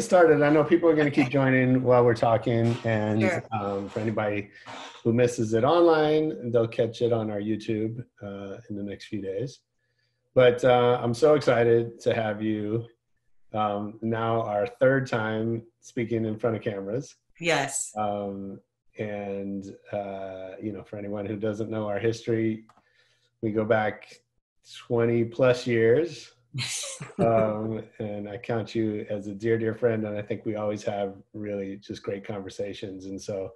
started. I know people are going to keep joining while we're talking, and Sure. For anybody who misses it online, they'll catch it on our YouTube in the next few days. But I'm so excited to have you now our third time speaking in front of cameras. Yes. And for anyone who doesn't know our history, we go back 20 plus years. And I count you as a dear, dear friend. And I think we always have really just great conversations. And so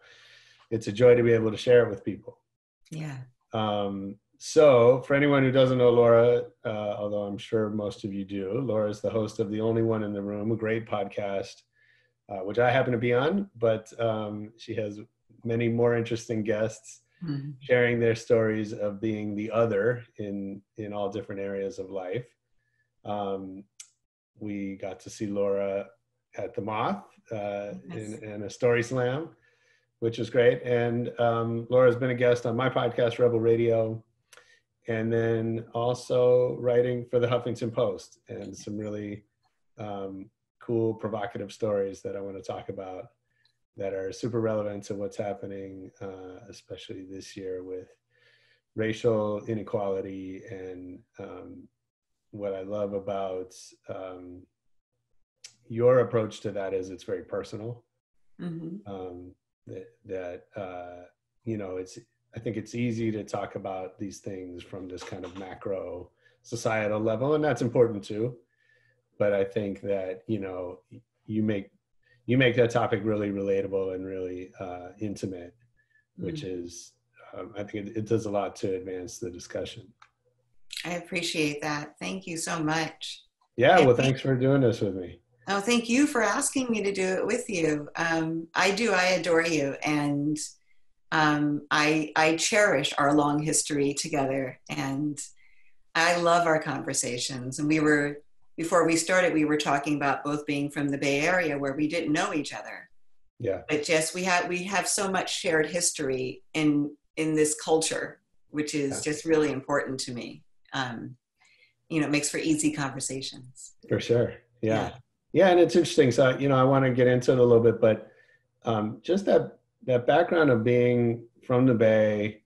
it's a joy to be able to share it with people. Yeah. So for anyone who doesn't know Laura, although I'm sure most of you do, Laura is the host of The Only One in the Room, a great podcast, which I happen to be on, but she has many more interesting guests sharing their stories of being the other in all different areas of life. We got to see Laura at the Moth in a story slam, which was great. And Laura's been a guest on my podcast, Rebel Radio, and then also writing for the Huffington Post, and some really cool, provocative stories that I want to talk about that are super relevant to what's happening, especially this year with racial inequality. And what I love about your approach to that is it's very personal. I think it's easy to talk about these things from this kind of macro societal level, and that's important too. But I think that, you make that topic really relatable and really intimate, which is, I think it does a lot to advance the discussion. I appreciate that. Thank you so much. Yeah, well, thanks for doing this with me. Oh, thank you for asking me to do it with you. I adore you. And I cherish our long history together. And I love our conversations. And before we started, we were talking about both being from the Bay Area, where we didn't know each other. Yeah. But just, we have so much shared history in this culture, which is just really important to me. It makes for easy conversations. For sure. Yeah. And it's interesting. So, I want to get into it a little bit, but just that background of being from the Bay,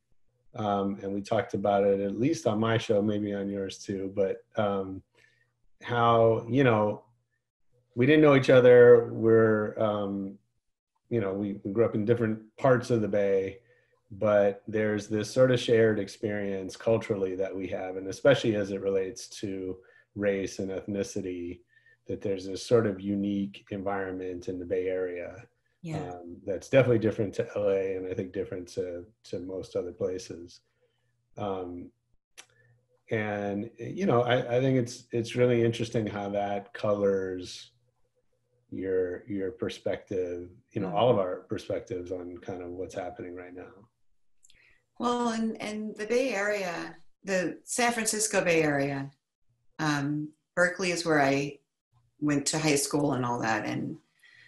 and we talked about it at least on my show, maybe on yours too, but how, we didn't know each other. We grew up in different parts of the Bay, but there's this sort of shared experience culturally that we have, and especially as it relates to race and ethnicity, that there's this sort of unique environment in the Bay Area. That's definitely different to LA, and I think different to most other places. I think it's really interesting how that colors your perspective, all of our perspectives on kind of what's happening right now. Well, and the Bay Area, the San Francisco Bay Area, Berkeley is where I went to high school and all that, and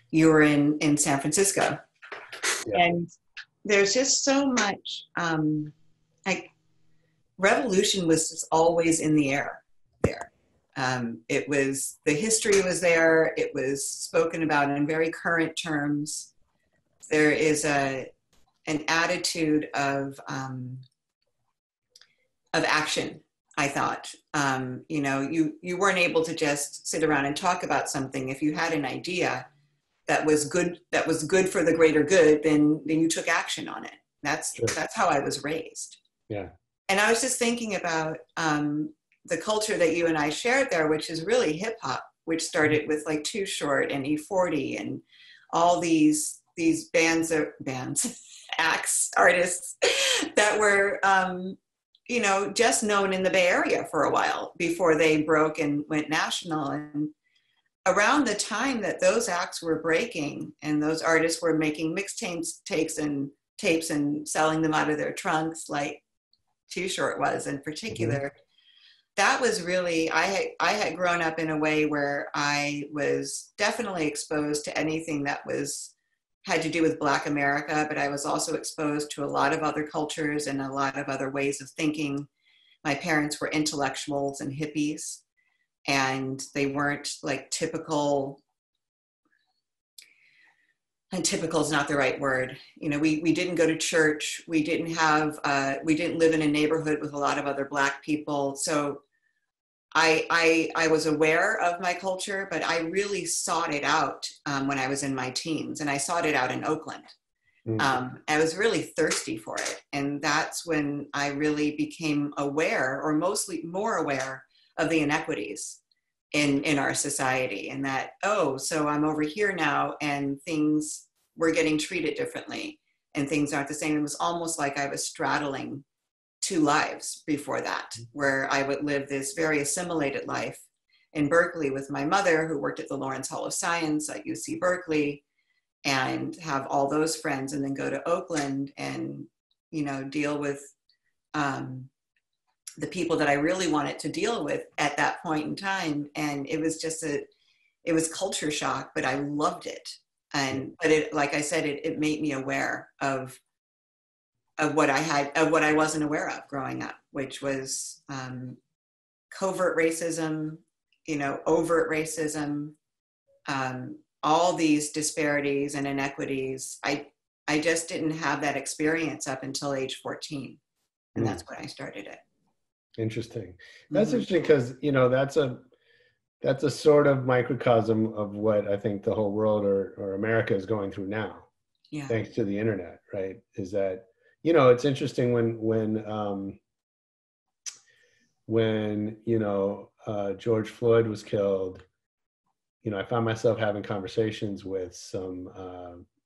you were in San Francisco. Yeah. And there's just so much, revolution was just always in the air there. The history was there. It was spoken about in very current terms. There is an attitude of action, I thought. You weren't able to just sit around and talk about something. If you had an idea that was good for the greater good, then you took action on it. That's how I was raised. Yeah. And I was just thinking about the culture that you and I shared there, which is really hip hop, which started with like Too Short and E40 and all these acts, artists that were, just known in the Bay Area for a while before they broke and went national. And around the time that those acts were breaking and those artists were making mixtapes, tapes and selling them out of their trunks, like Too Short was in particular, that was really, I had grown up in a way where I was definitely exposed to anything that had to do with Black America, but I was also exposed to a lot of other cultures and a lot of other ways of thinking. My parents were intellectuals and hippies, and they weren't like typical and typical is not the right word. You know, we didn't go to church. We didn't live in a neighborhood with a lot of other Black people. So I was aware of my culture, but I really sought it out when I was in my teens, and I sought it out in Oakland. I was really thirsty for it. And that's when I really became aware, or mostly more aware, of the inequities in our society. And that, oh, so I'm over here now and things were getting treated differently and things aren't the same. It was almost like I was straddling two lives before that, where I would live this very assimilated life in Berkeley with my mother, who worked at the Lawrence Hall of Science at UC Berkeley, and have all those friends, and then go to Oakland and, you know, deal with the people that I really wanted to deal with at that point in time. And it was just it was culture shock, but I loved it. But it, like I said, it made me aware of what I wasn't aware of growing up, which was covert racism, you know, overt racism, all these disparities and inequities. I just didn't have that experience up until age 14. And that's when I started it. Interesting. That's interesting because, you know, that's a sort of microcosm of what I think the whole world or America is going through now. Yeah. Thanks to the internet, right? Is that, you know, it's interesting when you know, George Floyd was killed, you know, I found myself having conversations with some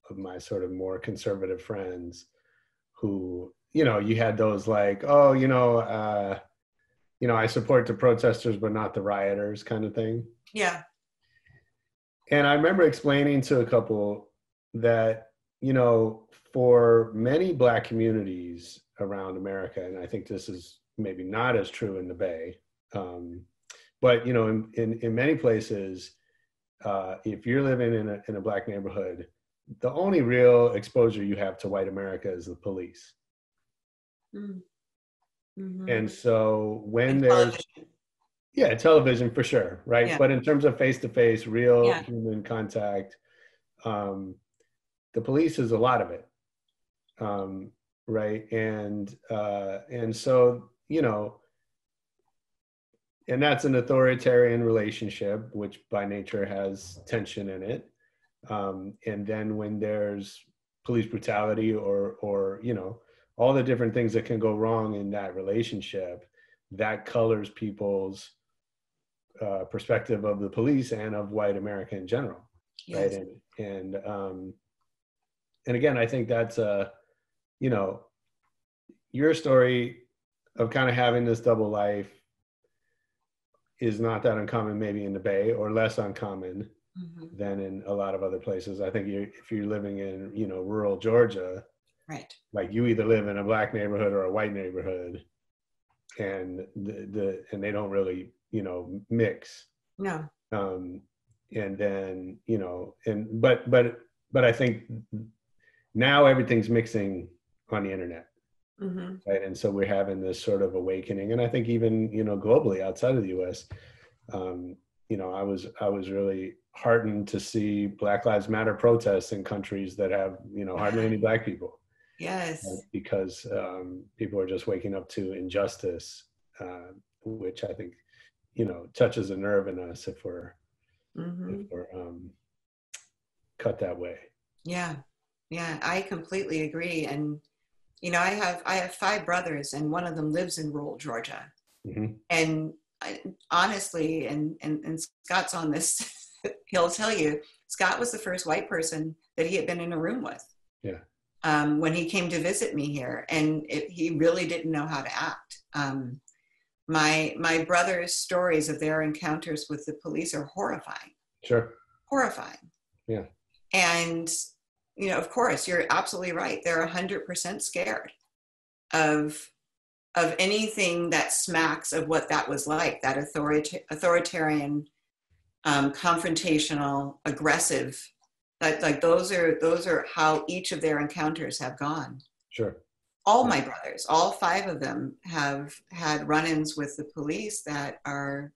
of my sort of more conservative friends who, you know, you had those like, oh, you know, I support the protesters, but not the rioters kind of thing. Yeah. And I remember explaining to a couple that, you know, for many Black communities around America, and I think this is maybe not as true in the Bay, but, you know, in many places, if you're living in a Black neighborhood, the only real exposure you have to white America is the police. Mm-hmm. And so when there's television for sure, right? Yeah. But in terms of face-to-face, real human contact, the police is a lot of it, right? And so, you know, and that's an authoritarian relationship, which by nature has tension in it. And then when there's police brutality or, you know, all the different things that can go wrong in that relationship, that colors people's perspective of the police and of white America in general, yes. Right? And again, I think that's you know, your story of kind of having this double life is not that uncommon, maybe in the Bay, or less uncommon than in a lot of other places. I think if you're living in, you know, rural Georgia, right, like you either live in a Black neighborhood or a white neighborhood, and and they don't really, you know, mix. No. And then, you know, but I think now everything's mixing on the internet. Right. And so we're having this sort of awakening. And I think even, you know, globally outside of the US, you know, I was really heartened to see Black Lives Matter protests in countries that have, you know, hardly any Black people. Yes. Because people are just waking up to injustice, which I think, you know, touches a nerve in us if we're cut that way. Yeah. Yeah, I completely agree. And you know, I have 5 brothers, and one of them lives in rural Georgia. And honestly, and Scott's on this, he'll tell you, Scott was the first white person that he had been in a room with. Yeah. When he came to visit me here, and he really didn't know how to act. My brother's stories of their encounters with the police are horrifying. Sure. Horrifying. Yeah. And you know, of course, you're absolutely right. They're 100% scared of anything that smacks of what that was like, that authoritarian, confrontational, aggressive. Like those are how each of their encounters have gone. Sure. All my brothers, all 5 of them, have had run-ins with the police that are,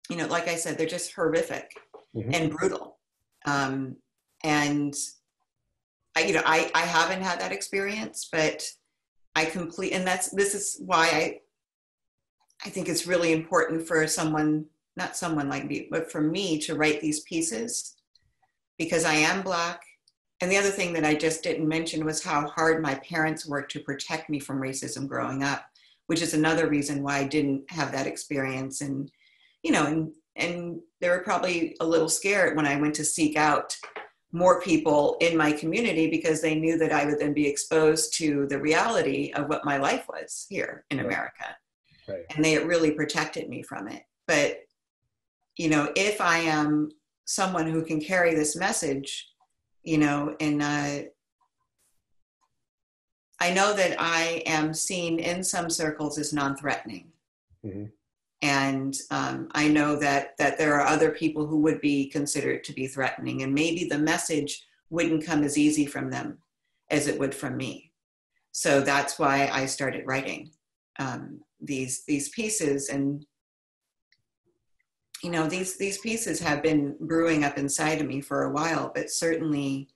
you know, like I said, they're just horrific and brutal. And I haven't had that experience, but and this is why I think it's really important for someone, not someone like me, but for me to write these pieces, because I am Black. And the other thing that I just didn't mention was how hard my parents worked to protect me from racism growing up, which is another reason why I didn't have that experience. And, and they were probably a little scared when I went to seek out more people in my community, because they knew that I would then be exposed to the reality of what my life was here in America. Right. And they really protected me from it. But, if I am someone who can carry this message, and I know that I am seen in some circles as non-threatening. Mm-hmm. And I know that there are other people who would be considered to be threatening, and maybe the message wouldn't come as easy from them as it would from me. So that's why I started writing these pieces. And these pieces have been brewing up inside of me for a while, but certainly,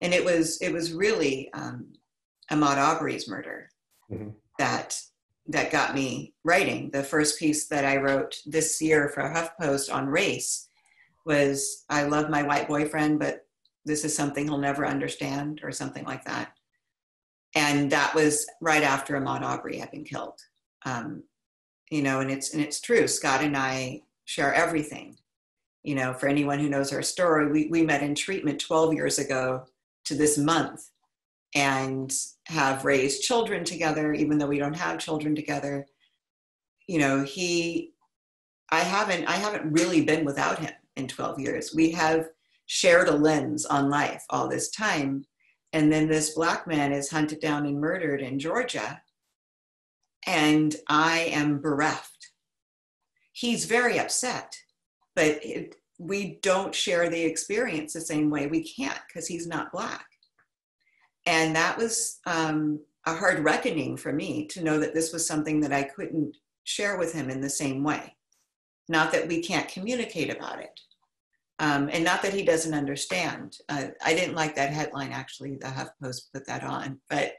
and it was really Ahmaud Arbery's murder mm-hmm. that got me writing. The first piece that I wrote this year for HuffPost on race was, I love my white boyfriend, but this is something he'll never understand, or something like that. And that was right after Ahmaud Arbery had been killed. And it's true. Scott and I share everything. For anyone who knows our story, we met in treatment 12 years ago to this month, and have raised children together, even though we don't have children together. I haven't really been without him in 12 years. We have shared a lens on life all this time. And then this Black man is hunted down and murdered in Georgia, and I am bereft. He's very upset, but we don't share the experience the same way. We can't, because he's not Black. And that was a hard reckoning for me, to know that this was something that I couldn't share with him in the same way. Not that we can't communicate about it. And not that he doesn't understand. I didn't like that headline, actually. The HuffPost put that on. But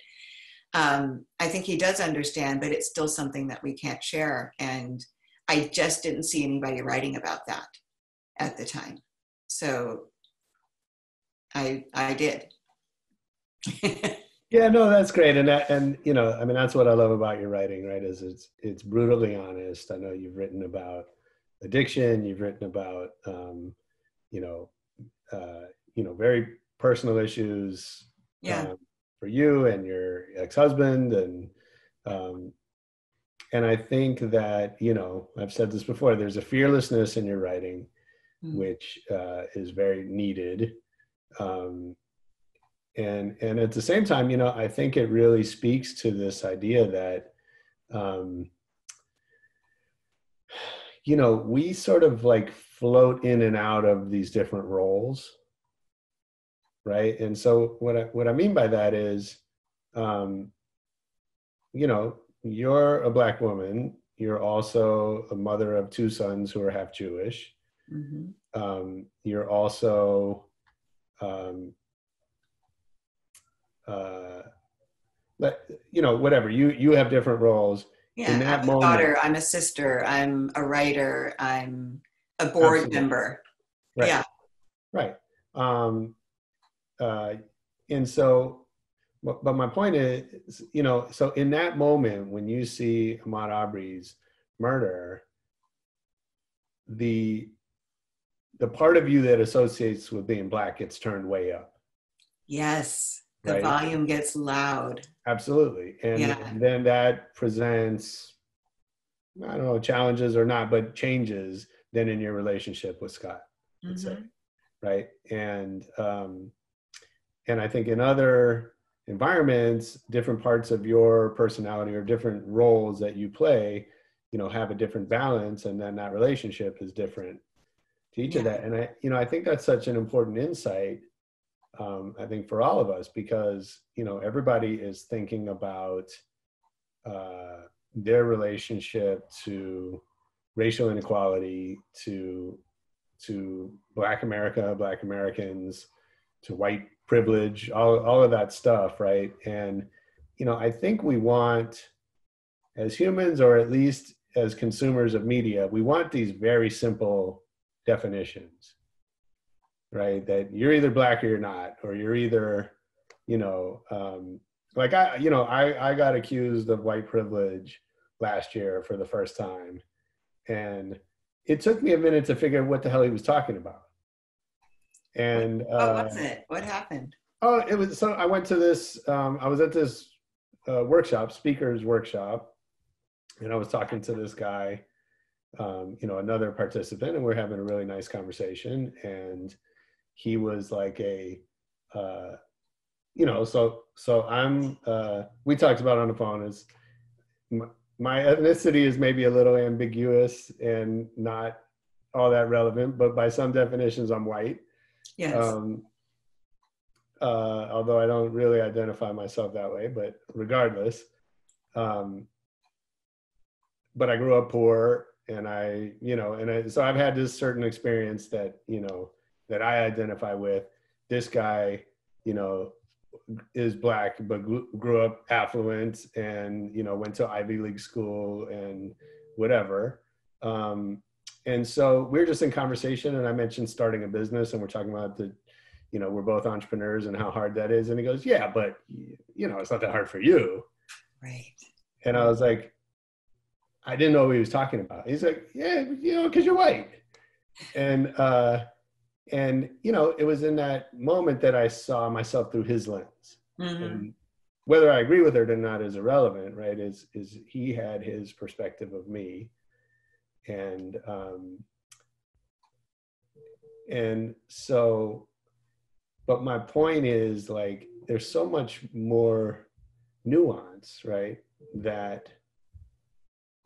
I think he does understand, but it's still something that we can't share. And I just didn't see anybody writing about that at the time. So I did. Yeah, no, that's great. And that's what I love about your writing, right? Is it's brutally honest. I know you've written about addiction. You've written about, very personal issues for you and your ex-husband. And I think that, I've said this before, there's a fearlessness in your writing, which is very needed. And at the same time, I think it really speaks to this idea that, we sort of like float in and out of these different roles, right? And so what I mean by that is, you're a Black woman. You're also a mother of 2 sons who are half Jewish. Mm-hmm. You're also whatever, you have different roles. Yeah, I'm a daughter, I'm a sister, I'm a writer, I'm a board Absolutely. Member. Right. Yeah. Right. And so, but my point is, so in that moment, when you see Ahmaud Arbery's murder, the part of you that associates with being Black gets turned way up. Yes. The right? volume gets loud. Absolutely. And then that presents, I don't know, challenges or not, but changes then in your relationship with Scott, let's say, right? And I think in other environments, different parts of your personality or different roles that you play, have a different balance, and then that relationship is different to each of that. And I think that's such an important insight, I think, for all of us, because, everybody is thinking about their relationship to racial inequality, to Black America, Black Americans, to white privilege, all of that stuff, right? And, I think we want, as humans, or at least as consumers of media, we want these very simple definitions, right? That you're either black or you're not, or you're either, like I got accused of white privilege last year for the first time. And it took me a minute to figure out what the hell he was talking about. And what was it? What happened? Oh, it was, so I went to this, I was at this workshop, speakers workshop, and I was talking to this guy, another participant, and we're having a really nice conversation. And he was like so I'm, we talked about on the phone is my ethnicity is maybe a little ambiguous and not all that relevant, but by some definitions, I'm white. Yes. Although I don't really identify myself that way, but regardless, but I grew up poor, and so I've had this certain experience that, that I identify with. This guy, is black, but grew up affluent and, went to Ivy League school and whatever. And so we're just in conversation, and I mentioned starting a business, and we're talking about we're both entrepreneurs and how hard that is. And he goes, yeah, but it's not that hard for you. Right. And I was like, I didn't know what he was talking about. He's like, yeah, because you're white. And it was in that moment that I saw myself through his lens. Mm-hmm. And whether I agree with it or not is irrelevant, right? Is he had his perspective of me. And so, but my point is, like, there's so much more nuance, right? That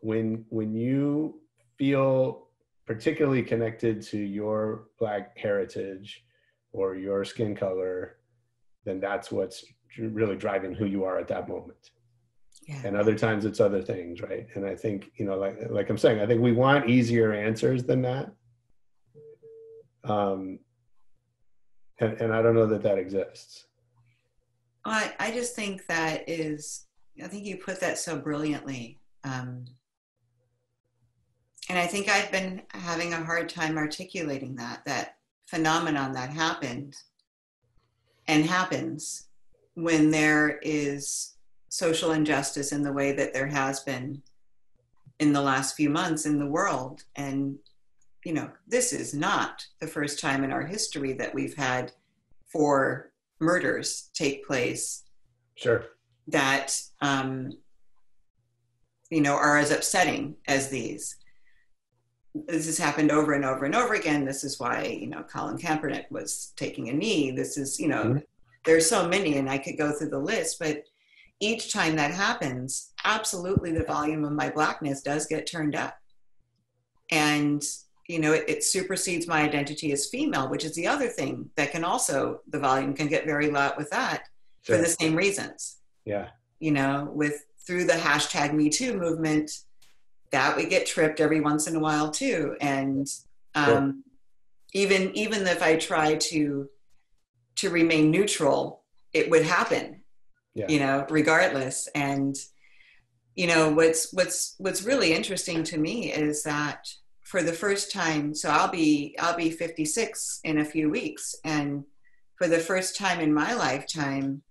when you feel particularly connected to your Black heritage or your skin color, then that's what's really driving who you are at that moment. Yeah. And other times it's other things, right? And I think, like I'm saying, I think we want easier answers than that. And I don't know that exists. I just think I think you put that so brilliantly. And I think I've been having a hard time articulating that phenomenon that happened and happens when there is social injustice in the way that there has been in the last few months in the world. And, this is not the first time in our history that we've had 4 murders take place. Sure. That, are as upsetting as these. This has happened over and over and over again. This is why, Colin Kaepernick was taking a knee. This is, mm-hmm. There's so many, and I could go through the list, but each time that happens, absolutely the volume of my Blackness does get turned up. And, it supersedes my identity as female, which is the other thing that can also, the volume can get very loud with that. Sure. For the same reasons. Yeah. Through the hashtag Me Too movement, that we get tripped every once in a while too. And sure. even if I try to remain neutral, it would happen. Yeah. Regardless. And what's really interesting to me is that for the first time, so I'll be 56 in a few weeks, and for the first time in my lifetime,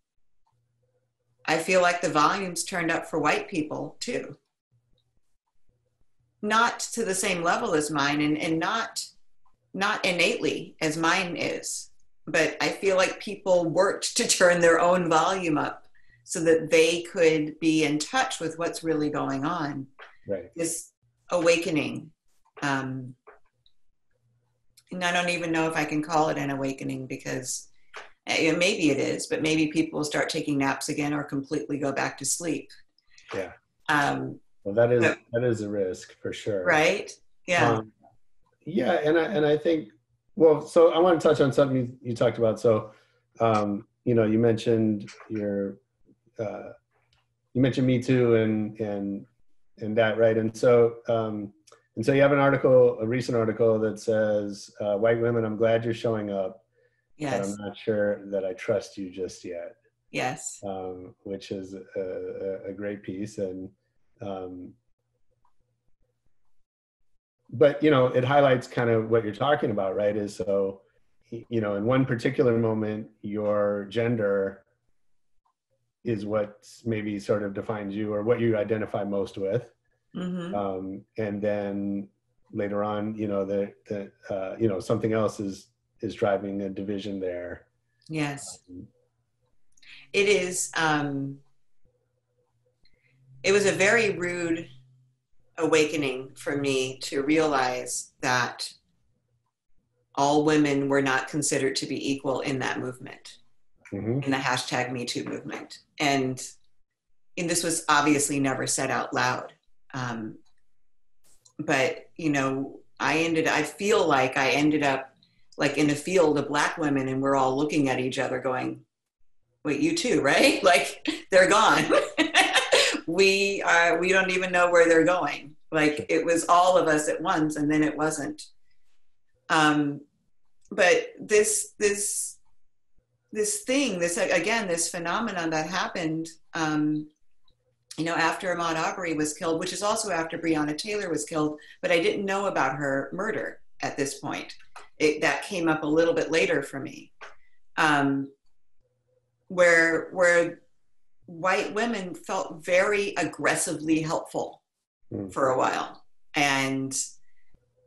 I feel like the volume's turned up for white people too. Not to the same level as mine, and not innately as mine is, but I feel like people worked to turn their own volume up so that they could be in touch with what's really going on. Right. This awakening. And I don't even know if I can call it an awakening, because maybe it is, but maybe people will start taking naps again or completely go back to sleep. Yeah. Well, that is a risk for sure. Right. Yeah. Yeah. And I think, well, so I want to touch on something you talked about. So, you mentioned you mentioned Me Too and that, right? And so you have a recent article that says, white women, I'm glad you're showing up. but I'm Yes. not sure that I trust you just yet. Yes. Which is a great piece. And, but, it highlights kind of what you're talking about, right? Is so, in one particular moment, your gender is what maybe sort of defines you or what you identify most with. Mm-hmm. And then later on, something else is driving a division there. Yes. It is. It was a very rude awakening for me to realize that all women were not considered to be equal in that movement, Mm-hmm. in the hashtag Me Too movement. And this was obviously never said out loud. But, I feel like I ended up like in a field of Black women, and we're all looking at each other going, wait, you too, right? Like, they're gone. We don't even know where they're going. Like, it was all of us at once, and then it wasn't. But this phenomenon that happened, after Ahmaud Arbery was killed, which is also after Breonna Taylor was killed, but I didn't know about her murder at this point. That came up a little bit later for me, where white women felt very aggressively helpful for a while. And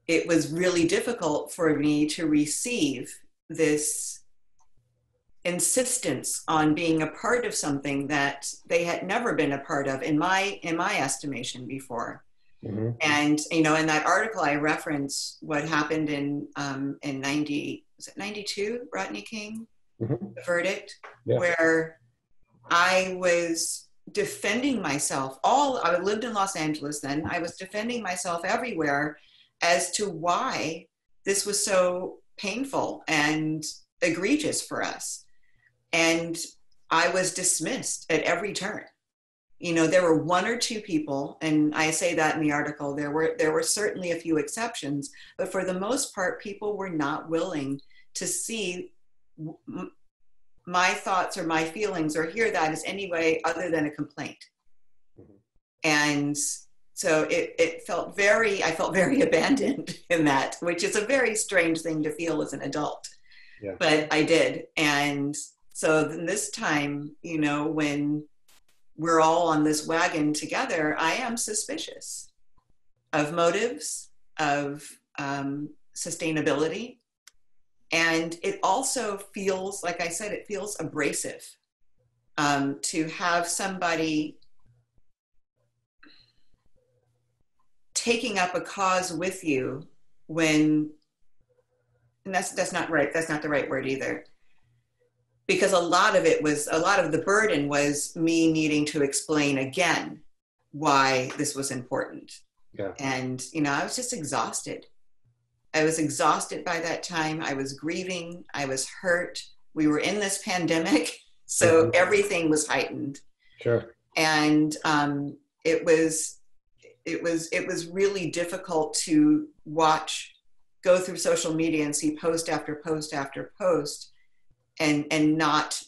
it was really difficult for me to receive this insistence on being a part of something that they had never been a part of in my estimation before. Mm-hmm. And in that article I reference what happened in 92, Rodney King, Mm-hmm. the verdict, Yeah. where I was defending myself. I lived in Los Angeles then. I was defending myself everywhere as to why this was so painful and egregious for us. And I was dismissed at every turn. There were one or two people, and I say that in the article, there were certainly a few exceptions, but for the most part, people were not willing to see my thoughts or my feelings or hear that as any way other than a complaint. Mm-hmm. And so I felt very abandoned in that, which is a very strange thing to feel as an adult. Yeah. But I did. And so then this time, when we're all on this wagon together, I am suspicious of motives, of sustainability. And it also feels, like I said, it feels abrasive to have somebody taking up a cause with you when, and that's not right. That's not the right word either. Because a lot of the burden was me needing to explain again why this was important. Yeah. And, I was just exhausted. I was exhausted by that time. I was grieving. I was hurt. We were in this pandemic, so mm-hmm. everything was heightened. Sure. And it was really difficult to go through social media and see post after post after post, and not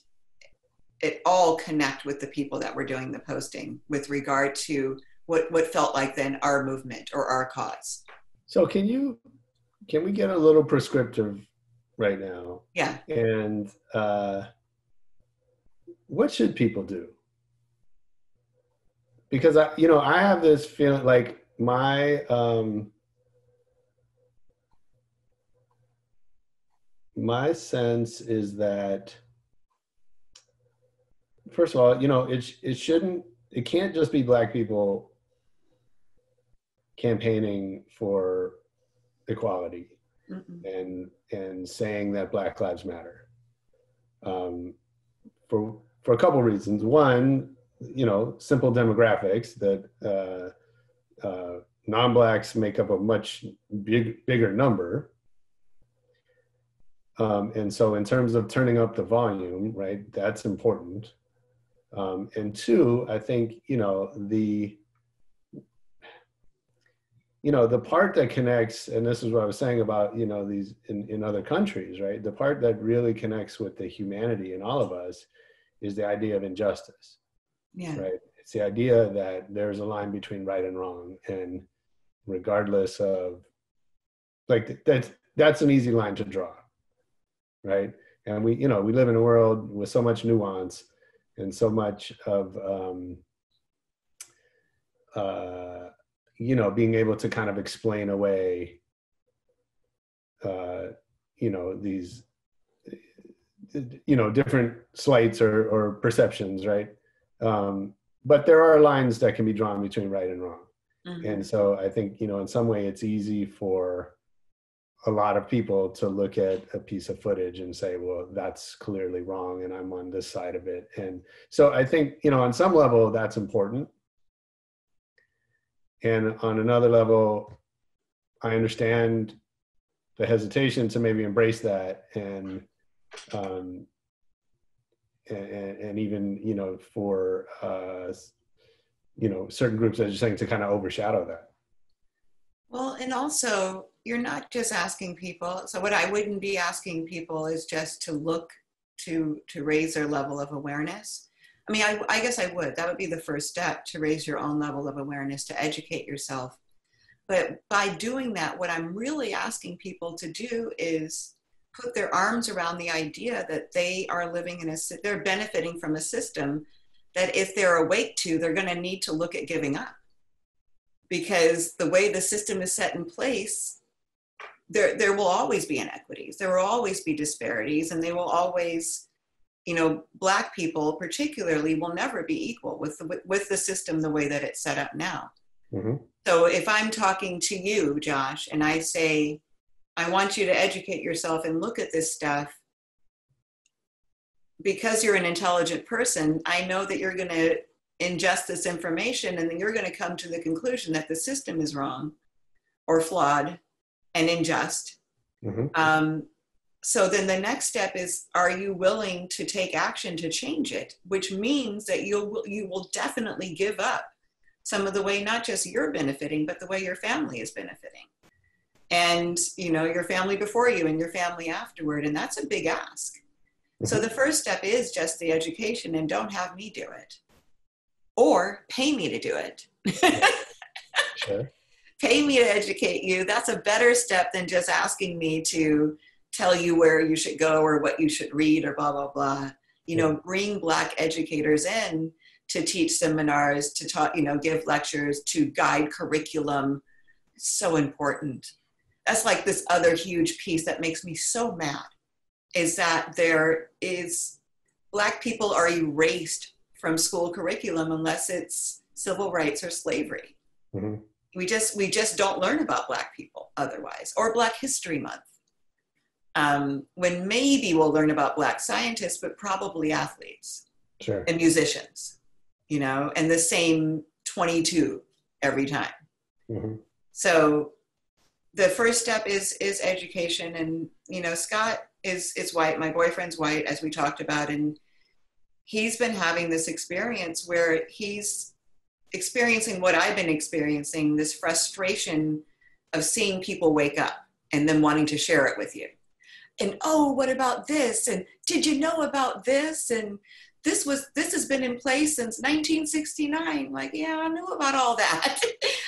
at all connect with the people that were doing the posting with regard to what felt like then our movement or our cause. So can we get a little prescriptive right now? Yeah. And what should people do? Because I have this feeling like my sense is that, first of all, it can't just be Black people campaigning for equality. Mm-mm. and saying that Black Lives Matter, for a couple of reasons. One, simple demographics that non-Blacks make up a much bigger number. And so in terms of turning up the volume, right, that's important. And two, I think, you know, the part that connects, and this is what I was saying about, you know, these in other countries, right? The part that really connects with the humanity in all of us is the idea of injustice, Yeah. right? It's the idea that there's a line between right and wrong, and regardless of, like, that's an easy line to draw, right? And we, you know, we live in a world with so much nuance and so much of, you know, being able to kind of explain away, you know, these, you know, different slights or perceptions, right? But there are lines that can be drawn between right and wrong. Mm-hmm. And so I think, you know, in some way it's easy for a lot of people to look at a piece of footage and say, well, that's clearly wrong, and I'm on this side of it. And so I think, you know, on some level that's important. And on another level, I understand the hesitation to maybe embrace that, and even, you know, for you know, certain groups, as you're saying, to kind of overshadow that. Well, and also, you're not just asking people. So what I wouldn't be asking people is just to look to raise their level of awareness. I mean, I guess I would. That would be the first step, to raise your own level of awareness, to educate yourself. But by doing that, what I'm really asking people to do is put their arms around the idea that they are living in they're benefiting from a system that if they're awake to, they're going to need to look at giving up. Because the way the system is set in place, there will always be inequities. There will always be disparities, and they will always, you know, Black people particularly will never be equal with the system the way that it's set up now. Mm-hmm. So if I'm talking to you, Josh, and I say, I want you to educate yourself and look at this stuff, because you're an intelligent person, I know that you're going to ingest this information, and then you're going to come to the conclusion that the system is wrong or flawed and unjust. Mm-hmm. So then the next step is, are you willing to take action to change it? Which means that you will definitely give up some of the way, not just you're benefiting, but the way your family is benefiting. And, you know, your family before you and your family afterward. And that's a big ask. Mm-hmm. So the first step is just the education, and don't have me do it. Or pay me to do it. Sure. Pay me to educate you. That's a better step than just asking me to tell you where you should go or what you should read or blah, blah, blah. You know, bring Black educators in to teach seminars, to talk, you know, give lectures, to guide curriculum. It's so important. That's like this other huge piece that makes me so mad, is that Black people are erased from school curriculum unless it's civil rights or slavery. Mm-hmm. We just don't learn about Black people otherwise, or Black History Month. When maybe we'll learn about Black scientists, but probably athletes. Sure. And musicians, you know, and the same 22 every time. Mm-hmm. So the first step is education. And, you know, Scott is white. My boyfriend's white, as we talked about. And he's been having this experience where he's experiencing what I've been experiencing, this frustration of seeing people wake up and then wanting to share it with you. And, oh, what about this? And did you know about this? And this has been in place since 1969. Like, yeah, I knew about all that.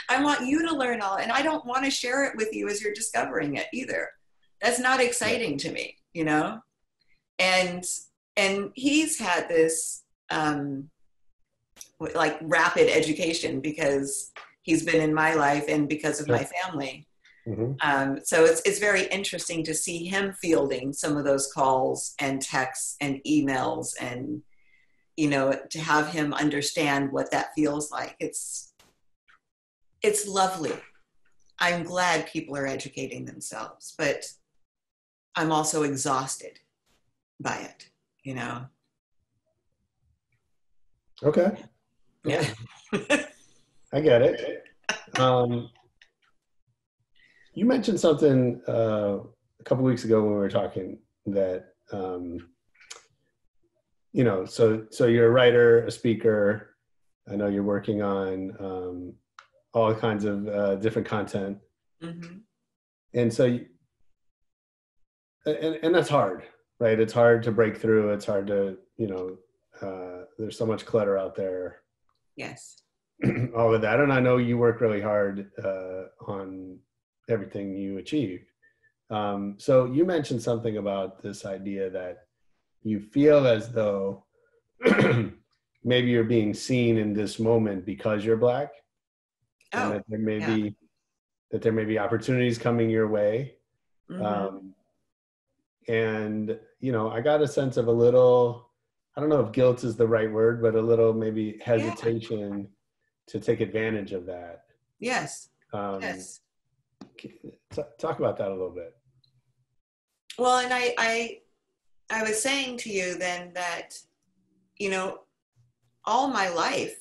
I want you to learn all, and I don't want to share it with you as you're discovering it either. That's not exciting to me, you know? And he's had this, like, rapid education because he's been in my life and because of my family. Mm-hmm. So it's very interesting to see him fielding some of those calls and texts and emails, and, you know, to have him understand what that feels like. It's lovely. I'm glad people are educating themselves, but I'm also exhausted by it, you know? Okay. Yeah. I get it. You mentioned something a couple weeks ago when we were talking that, you know, so you're a writer, a speaker. I know you're working on all kinds of different content. Mm-hmm. And so, and that's hard, right? It's hard to break through. It's hard to, there's so much clutter out there. Yes. All of that. And I know you work really hard on everything you achieve. So you mentioned something about this idea that you feel as though maybe you're being seen in this moment because you're Black. Oh, and that there may be opportunities coming your way. Mm-hmm. And, I got a sense of a little, I don't know if guilt is the right word, but a little maybe hesitation to take advantage of that. Yes. Yes. Talk about that a little bit. Well, and I was saying to you then that, all my life,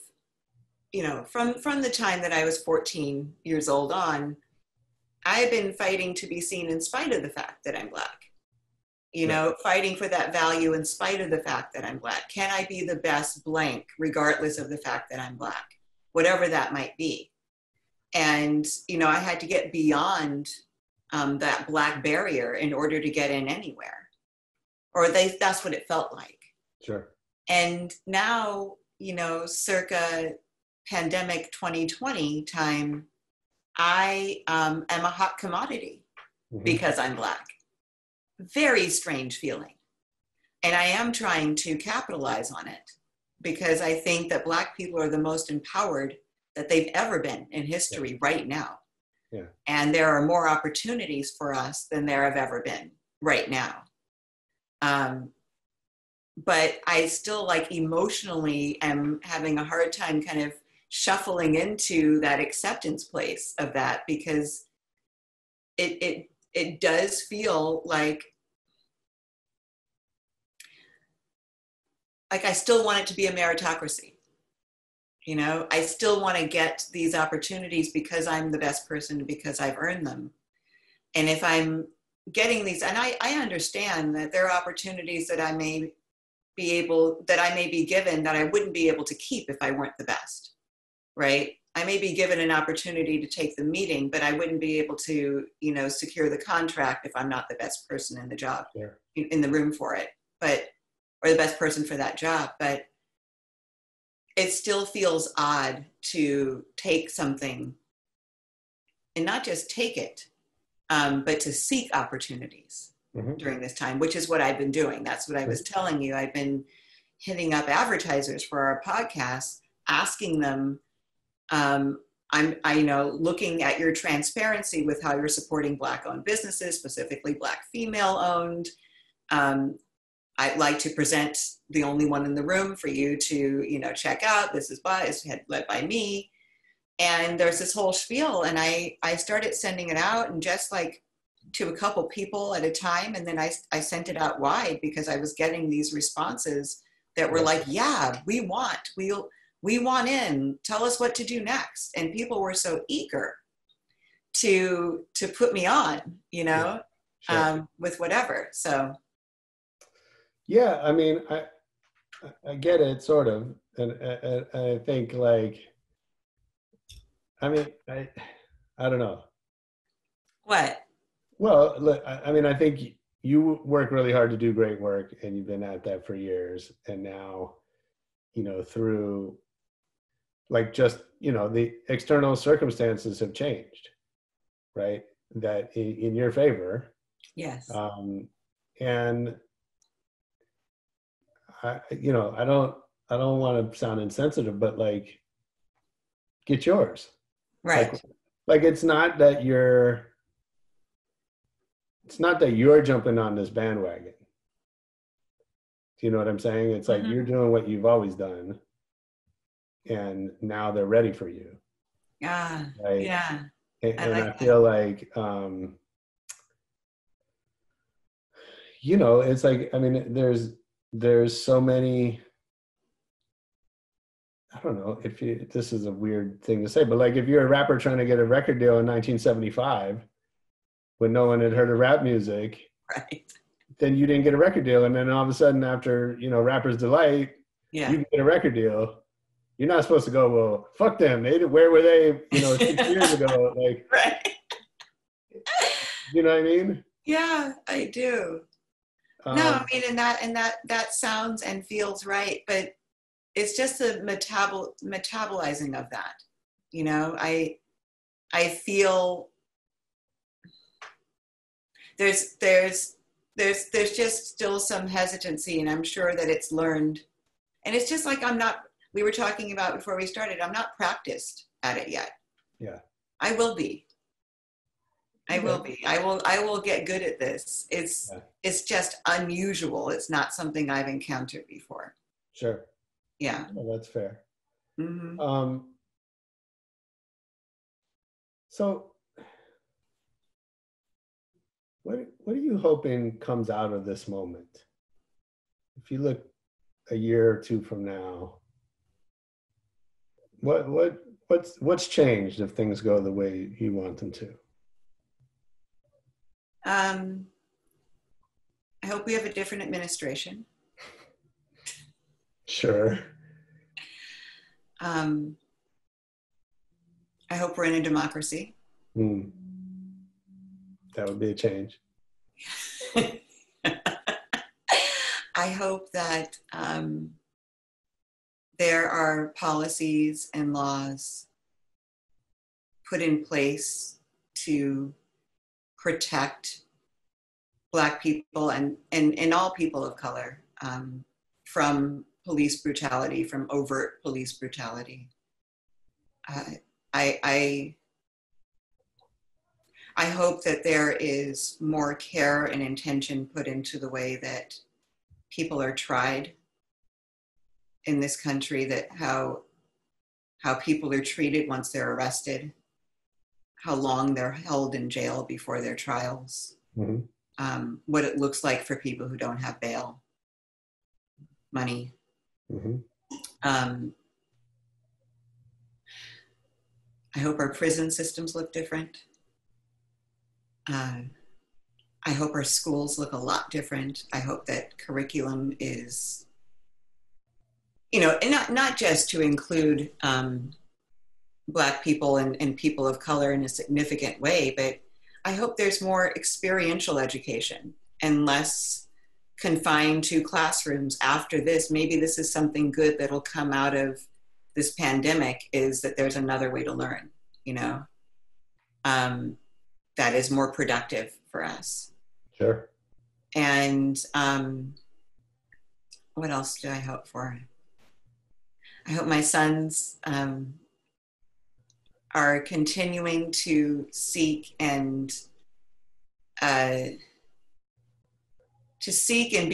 from the time that I was 14 years old on, I've been fighting to be seen in spite of the fact that I'm Black. Fighting for that value in spite of the fact that I'm Black. Can I be the best blank, regardless of the fact that I'm Black, whatever that might be? And, I had to get beyond that Black barrier in order to get in anywhere. Or that's what it felt like. Sure. And now, circa pandemic 2020 time, I am a hot commodity because I'm Black. Very strange feeling. And I am trying to capitalize on it because I think that Black people are the most empowered that they've ever been in history right now. Yeah. And there are more opportunities for us than there have ever been right now. But I still emotionally am having a hard time kind of shuffling into that acceptance place of that, because it does feel like I still want it to be a meritocracy. I still want to get these opportunities because I'm the best person, because I've earned them. And if I'm getting these, and I understand that there are opportunities that I may be given that I wouldn't be able to keep if I weren't the best, right? I may be given an opportunity to take the meeting, but I wouldn't be able to, secure the contract if I'm not the best person in the job, in the room for it, or the best person for that job. But it still feels odd to take something and not just take it, but to seek opportunities during this time, which is what I've been doing. That's what I was telling you. I've been hitting up advertisers for our podcast, asking them, looking at your transparency with how you're supporting Black-owned businesses, specifically Black female-owned. I'd like to present the only one in the room for you to, check out. This is led by me. And there's this whole spiel. And I started sending it out, and just to a couple people at a time. And then I sent it out wide because I was getting these responses that were like, yeah, we want in, tell us what to do next. And people were so eager to put me on, with whatever. So. Yeah. I mean, I get it sort of. And I think I don't know. What? Well, look, I think you work really hard to do great work, and you've been at that for years. And now, through the external circumstances have changed, right? That in your favor. Yes. And I don't want to sound insensitive, but get yours. Right. It's not that you're jumping on this bandwagon. Do you know what I'm saying? It's you're doing what you've always done, and now they're ready for you. Yeah. Right? Yeah. And I feel it's there's so many, I don't know this is a weird thing to say, but if you're a rapper trying to get a record deal in 1975, when no one had heard of rap music, right, then you didn't get a record deal. And then all of a sudden, after, Rapper's Delight, you can get a record deal, you're not supposed to go, well, fuck them. Where were they, 6 years ago? Like, Right. you know what I mean? Yeah, I do. No, I mean, and that sounds and feels right, but it's just the metabolizing of that. I feel there's just still some hesitancy, and I'm sure that it's learned. And it's just like we were talking about before we started, I'm not practiced at it yet. Yeah. I will be. I will get good at this. It's just unusual. It's not something I've encountered before. Sure. Yeah. Well, that's fair. Mm-hmm. So what are you hoping comes out of this moment? If you look a year or two from now, what's changed if things go the way you want them to? I hope we have a different administration. Sure. I hope we're in a democracy. That would be a change. I hope that there are policies and laws put in place to protect Black people and all people of color from police brutality, from overt police brutality. I hope that there is more care and intention put into the way that people are tried in this country, that how people are treated once they're arrested, how long they're held in jail before their trials, what it looks like for people who don't have bail money. I hope our prison systems look different. I hope our schools look a lot different. I hope that curriculum is, and not just to include Black people and people of color in a significant way, but I hope there's more experiential education and less confined to classrooms after this. Maybe this is something good that'll come out of this pandemic, is that there's another way to learn, that is more productive for us. Sure. And what else do I hope for? I hope my sons are continuing to seek and be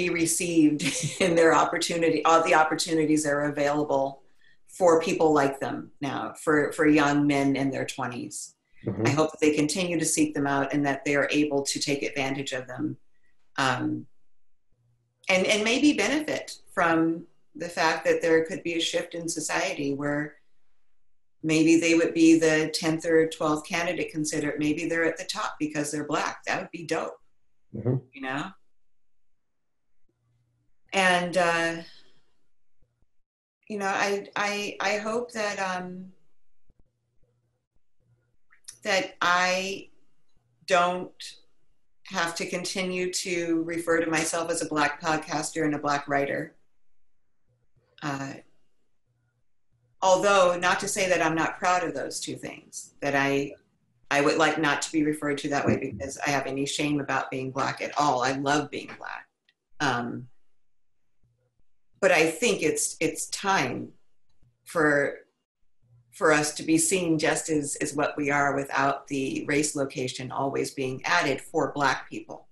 received in their opportunity, all the opportunities that are available for people like them now, for young men in their 20s. I hope that they continue to seek them out and that they are able to take advantage of them, and maybe benefit from the fact that there could be a shift in society where maybe they would be the 10th or 12th candidate considered. Maybe they're at the top because they're Black. That would be dope, And, I hope that, that I don't have to continue to refer to myself as a Black podcaster and a Black writer. Although, not to say that I'm not proud of those two things, that I would like not to be referred to that way because I have any shame about being Black at all. I love being Black. But I think it's time for us to be seen just as what we are, without the race location always being added for Black people.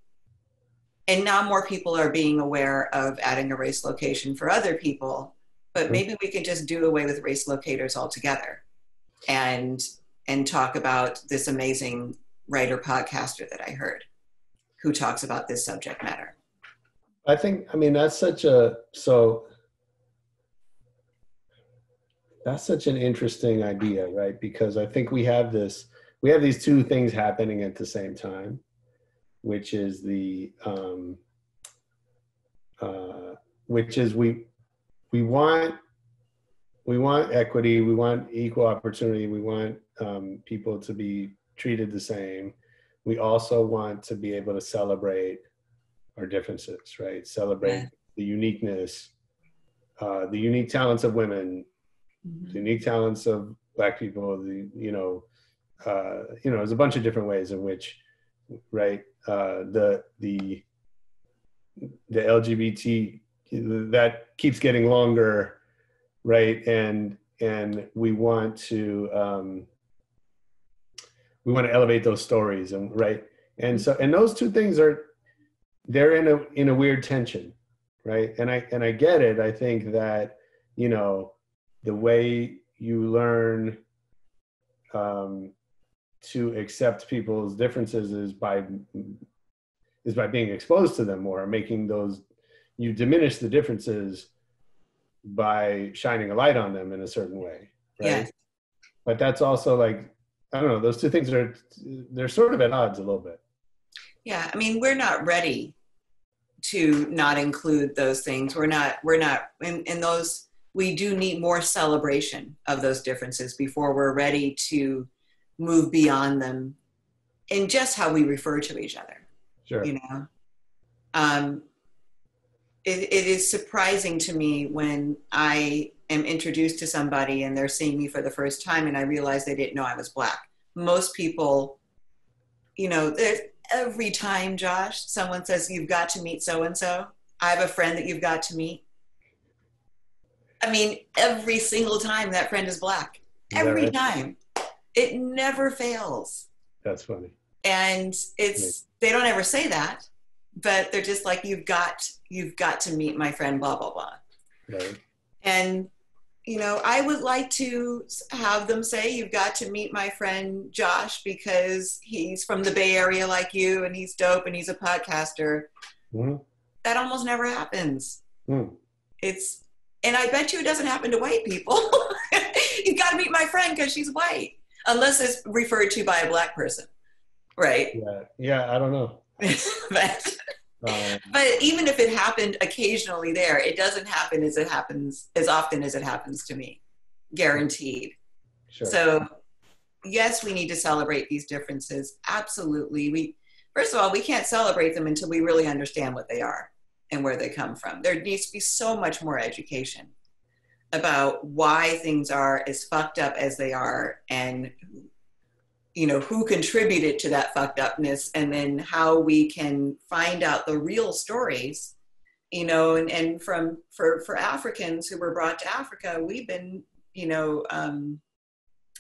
And now more people are being aware of adding a race location for other people, but maybe we can just do away with race locators altogether and talk about this amazing writer podcaster that I heard who talks about this subject matter. That's such an interesting idea, right? Because I think we have these two things happening at the same time, which is we want we want equity, we want equal opportunity, we want people to be treated the same. We also want to be able to celebrate our differences, right? Celebrate the uniqueness, the unique talents of women, the unique talents of Black people, there's a bunch of different ways in which, right, the LGBT, that keeps getting longer, right, and we want to elevate those stories, and right, and those two things they're in a weird tension, right, and I get it. I think that the way you learn to accept people's differences is by being exposed to them more, making those, you diminish the differences by shining a light on them in a certain way, right? Yes. But that's also like, I don't know, those two things they're sort of at odds a little bit. Yeah, I mean, we're not ready to not include those things. We're not in those, we do need more celebration of those differences before we're ready to move beyond them in just how we refer to each other. Sure. It is surprising to me when I am introduced to somebody and they're seeing me for the first time and I realize they didn't know I was Black. Most people, there's every time, Josh, someone says, you've got to meet so-and-so. I have a friend that you've got to meet. I mean, every single time that friend is Black. Every time. It never fails. That's funny. And they don't ever say that, but they're just like, you've got to meet my friend, blah, blah, blah. Right. And, I would like to have them say, you've got to meet my friend Josh because he's from the Bay Area like you and he's dope and he's a podcaster. Mm-hmm. That almost never happens. Mm. And I bet you it doesn't happen to white people. You've got to meet my friend because she's white. Unless it's referred to by a Black person, right? Yeah, I don't know. but even if it happened occasionally there, it doesn't happen as often as it happens to me, guaranteed. Sure. So yes, we need to celebrate these differences. Absolutely. First of all, we can't celebrate them until we really understand what they are and where they come from. There needs to be so much more education about why things are as fucked up as they are and who contributed to that fucked upness, and then how we can find out the real stories, and for Africans who were brought to Africa, we've been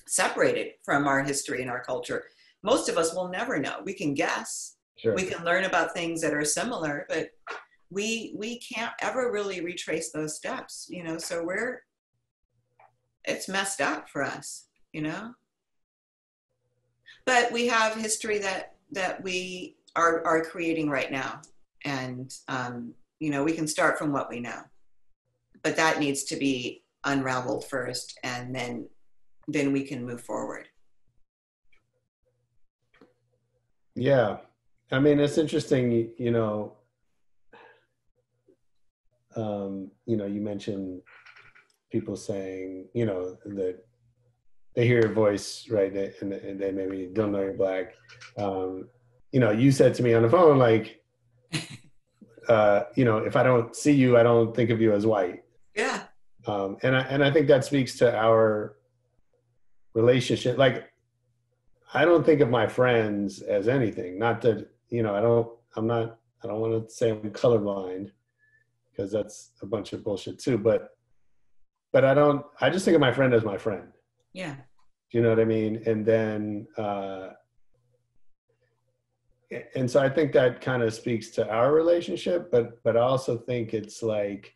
separated from our history and our culture. Most of us will never know. We can guess. Sure. We can learn about things that are similar, but we can't ever really retrace those steps, so it's messed up for us, but we have history that we are creating right now. And, we can start from what we know, but that needs to be unraveled first. And then we can move forward. Yeah. I mean, it's interesting, you mentioned people saying, that they hear your voice, right, and they maybe don't know you're Black. You said to me on the phone, like, if I don't see you, I don't think of you as white. Yeah. And I think that speaks to our relationship. Like, I don't think of my friends as anything. Not that, I don't want to say I'm colorblind, because that's a bunch of bullshit too. But I just think of my friend as my friend. Yeah. Do you know what I mean? And then, and so I think that kind of speaks to our relationship, but I also think it's like,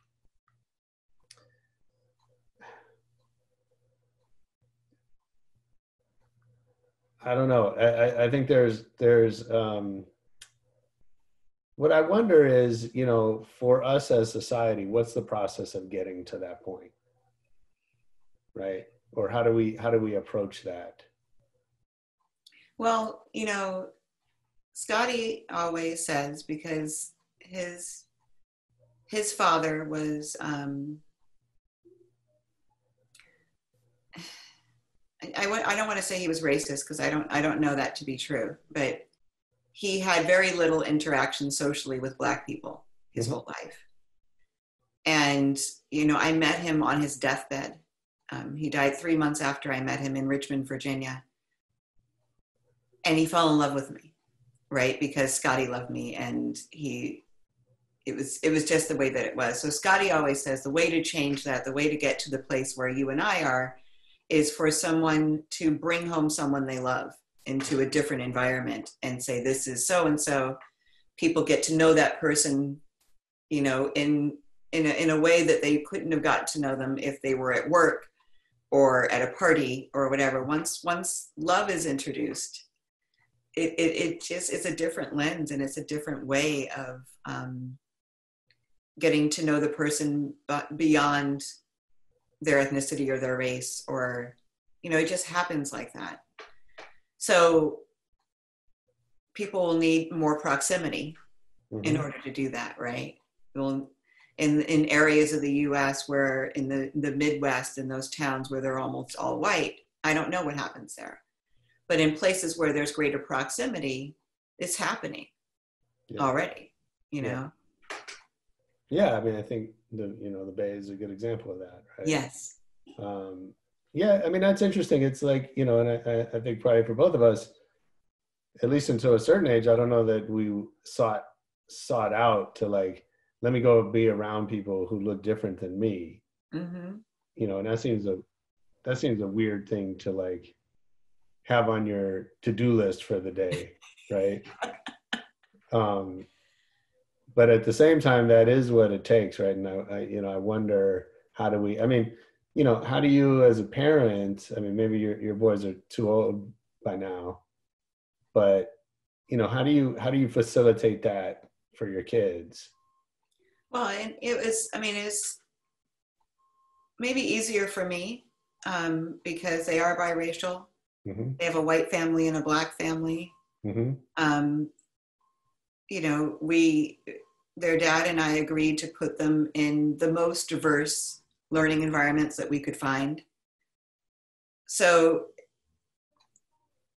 I don't know. I think there's what I wonder is, for us as society, what's the process of getting to that point? Right? Or how do we approach that? Well, Scotty always says, because his father was I don't want to say he was racist because I don't know that to be true, but he had very little interaction socially with Black people his whole life. And, you know, I met him on his deathbed. He died 3 months after I met him in Richmond, Virginia. And he fell in love with me, right? Because Scotty loved me, and it was just the way that it was. So Scotty always says the way to change that, the way to get to the place where you and I are, is for someone to bring home someone they love into a different environment and say, this is so-and-so. People get to know that person, you know, in a way that they couldn't have got to know them if they were at work or at a party or whatever. Once love is introduced, it's a different lens, and it's a different way of getting to know the person beyond their ethnicity or their race, or, you know, it just happens like that. So people will need more proximity in order to do that, right? Well, in areas of the US where in the Midwest, in those towns where they're almost all white, I don't know what happens there. But in places where there's greater proximity, it's happening already, you know? Yeah, I mean, I think the Bay is a good example of that, right? Yes. Yeah, I mean, that's interesting. It's like, you know, and I think probably for both of us, at least until a certain age, I don't know that we sought out to, like, let me go be around people who look different than me. You know, and that seems a weird thing to, like, have on your to-do list for the day, right? But at the same time, that is what it takes, right? And I wonder, how do we, I mean, you know, how do you as a parent, I mean, maybe your boys are too old by now, but, you know, how do you facilitate that for your kids? Well, and it's maybe easier for me because they are biracial. They have a white family and a Black family. You know, their dad and I agreed to put them in the most diverse learning environments that we could find. So,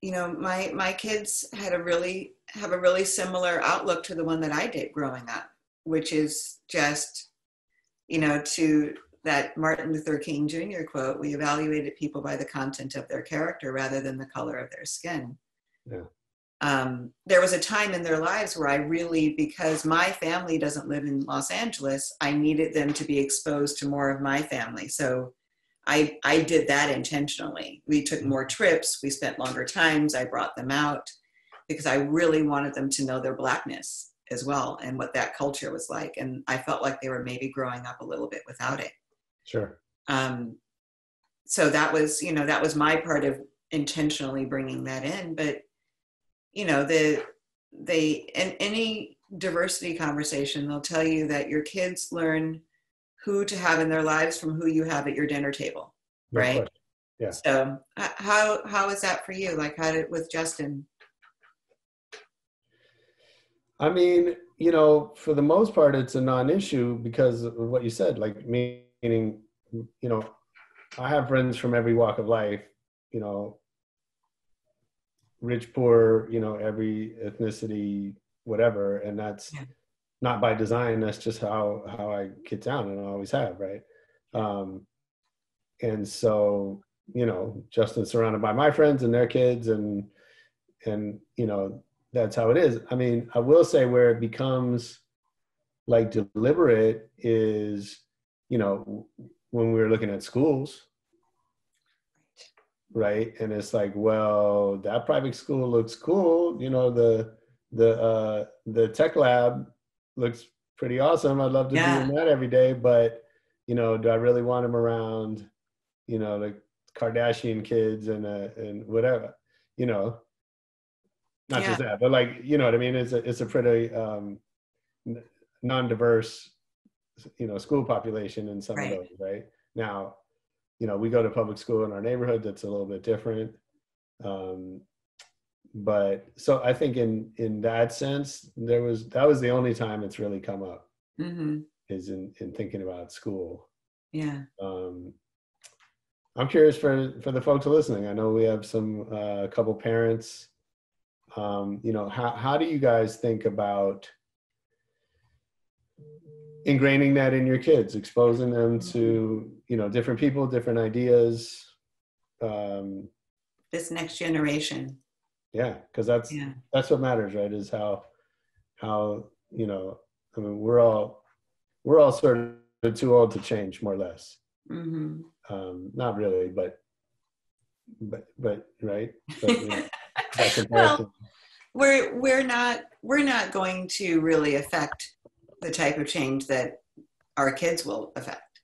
you know, my kids have a really similar outlook to the one that I did growing up, which is just, you know, to that Martin Luther King Jr. quote, we evaluated people by the content of their character rather than the color of their skin. There was a time in their lives where I really, because my family doesn't live in Los Angeles, I needed them to be exposed to more of my family. So I did that intentionally. We took more trips, we spent longer times, I brought them out because I really wanted them to know their Blackness as well and what that culture was like. And I felt like they were maybe growing up a little bit without it. Sure. So that was, you know, that was my part of intentionally bringing that in. But, you know, in any diversity conversation, they'll tell you that your kids learn who to have in their lives from who you have at your dinner table, right? Yeah. So how is that for you? Like, with Justin? I mean, you know, for the most part, it's a non-issue because of what you said, like, meaning, you know, I have friends from every walk of life, you know, rich, poor, you know, every ethnicity, whatever. And that's not by design. That's just how I get down, and I always have, right? And so, you know, Justin's surrounded by my friends and their kids, and you know, that's how it is. I mean, I will say where it becomes like deliberate is, you know, when we were looking at schools, right? And it's like, well, that private school looks cool. You know, the tech lab looks pretty awesome. I'd love to be in that every day, but, you know, do I really want them around, you know, like Kardashian kids and whatever, you know, not just that, but, like, you know what I mean? It's a pretty non-diverse, you know, school population in some of those, right? Now, you know, we go to public school in our neighborhood that's a little bit different. But so I think in that sense, that was the only time it's really come up, is in thinking about school. Yeah. I'm curious for the folks listening. I know we have some couple parents. How do you guys think about ingraining that in your kids, exposing them to different people, different ideas? This next generation. Yeah, because that's what matters, right? Is how I mean, we're all sort of too old to change, more or less. Not really, but right. But, well, we're not going to really affect the type of change that our kids will affect,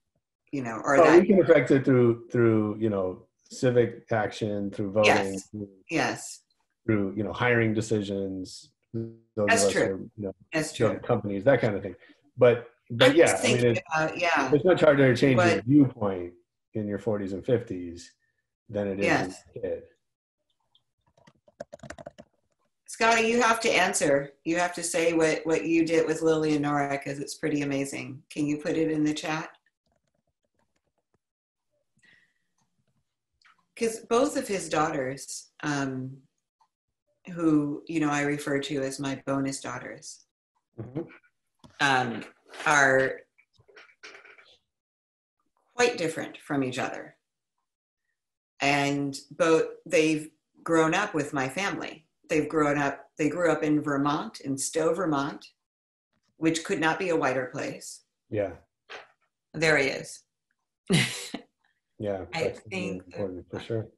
or that we can affect it through civic action, through voting, yes, through hiring decisions. Those that's of us true. who That's true. companies, that kind of thing. But I'm yeah, just thinking it's much harder to change your viewpoint in your 40s and 50s than it is when you're a kid. Scotty, you have to answer. You have to say what you did with Lily and Nora, because it's pretty amazing. Can you put it in the chat? Because both of his daughters, who I refer to as my bonus daughters, are quite different from each other, and they've grown up with my family. They grew up in Vermont, in Stowe, Vermont, which could not be a whiter place. Yeah. There he is. Yeah, I think important for sure.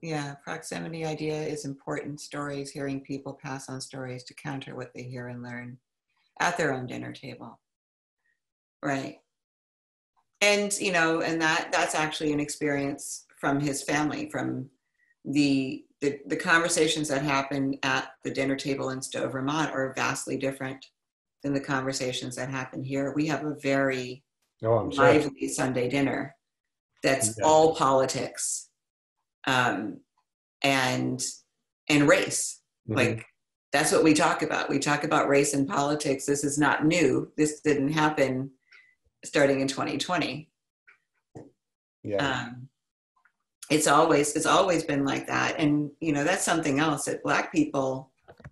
Yeah, proximity idea is important. Stories, hearing people pass on stories to counter what they hear and learn at their own dinner table. Right. And, and that's actually an experience from his family, from the conversations that happen at the dinner table in Stowe, Vermont are vastly different than the conversations that happen here. We have a very lively Sunday dinner that's all politics and race. Like, that's what we talk about. We talk about race and politics. This is not new. This didn't happen starting in 2020. Yeah. It's always been like that. And, that's something else that Black people